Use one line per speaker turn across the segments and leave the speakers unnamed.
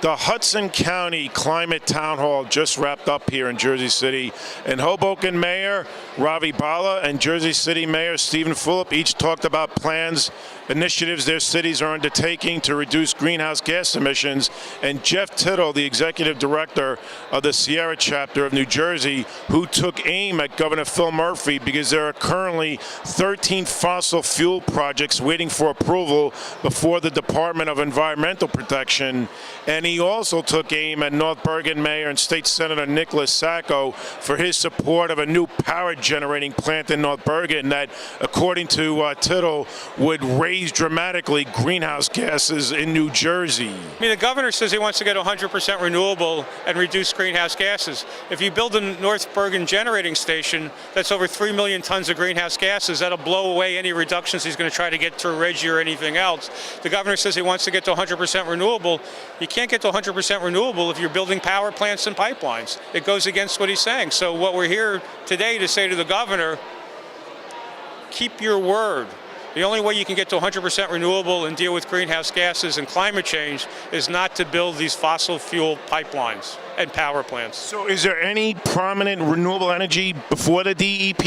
The Hudson County Climate Town Hall just wrapped up here in Jersey City, and Hoboken Mayor Ravi Bala and Jersey City Mayor Stephen Fulop each talked about plans, initiatives their cities are undertaking to reduce greenhouse gas emissions. And Jeff Tittle, the executive director of the Sierra chapter of New Jersey, who took aim at Governor Phil Murphy because there are currently 13 fossil fuel projects waiting for approval before the Department of Environmental Protection. And he also took aim at North Bergen Mayor and State Senator Nicholas Sacco for his support of a new power generating plant in North Bergen that, according to Tittle, would raise dramatically greenhouse gases in New Jersey.
I mean, the governor says he wants to get 100% renewable and reduce greenhouse gases. If you build a North Bergen generating station, that's over 3 million tons of greenhouse gases. That'll blow away any reductions he's going to try to get through RGGI or anything else. The governor says he wants to get to 100% renewable. You can't get to 100% renewable if you're building power plants and pipelines. It goes against what he's saying. So what we're here today to say to the governor, keep your word. The only way you can get to 100% renewable and deal with greenhouse gases and climate change is not to build these fossil fuel pipelines and power plants.
So is there any prominent renewable energy before the DEP?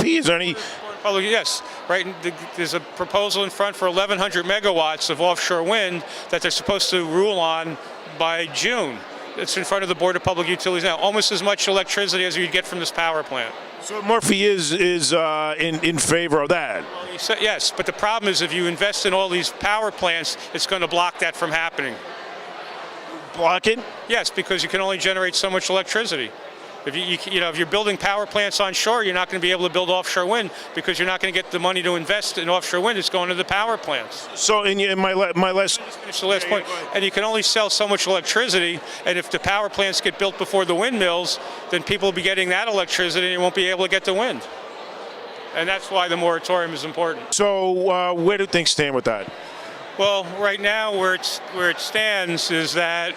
Is there any?
Oh, yes. Right. There's a proposal in front for 1,100 megawatts of offshore wind that they're supposed to rule on by June. It's in front of the Board of Public Utilities now. Almost as much electricity as you'd get from this power plant.
So Murphy is in favor of that.
Well, yes, but the problem is if you invest in all these power plants, it's going to block that from happening.
Block it?
Yes, because you can only generate so much electricity. If if you're building power plants on shore, you're not going to be able to build offshore wind because you're not going to get the money to invest in offshore wind. It's going to the power plants.
So in my last
finish the last point. And you can only sell so much electricity. And if the power plants get built before the windmills, then people will be getting that electricity and you won't be able to get the wind. And that's why the moratorium is important.
So where do things stand with that?
Well, right now where it stands is that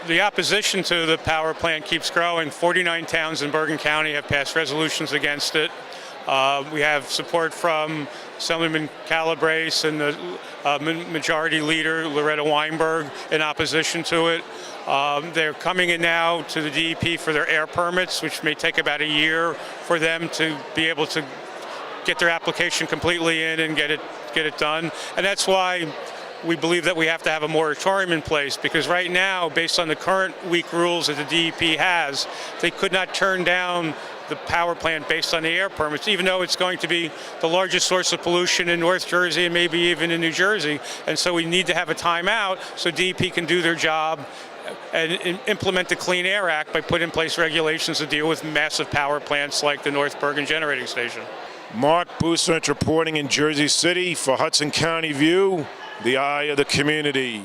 the opposition to the power plant keeps growing. 49 towns in Bergen County have passed resolutions against it. We have support from Assemblyman Calabrese and the majority leader, Loretta Weinberg, in opposition to it. They're coming in now to the DEP for their air permits, which may take about a year for them to be able to get their application completely in and get it done. And that's why we believe that we have to have a moratorium in place, because right now, based on the current weak rules that the DEP has, they could not turn down the power plant based on the air permits, even though it's going to be the largest source of pollution in North Jersey and maybe even in New Jersey. And so we need to have a timeout so DEP can do their job and implement the Clean Air Act by putting in place regulations to deal with massive power plants like the North Bergen generating station.
Mark Busevich reporting in Jersey City for Hudson County View, the eye of the community.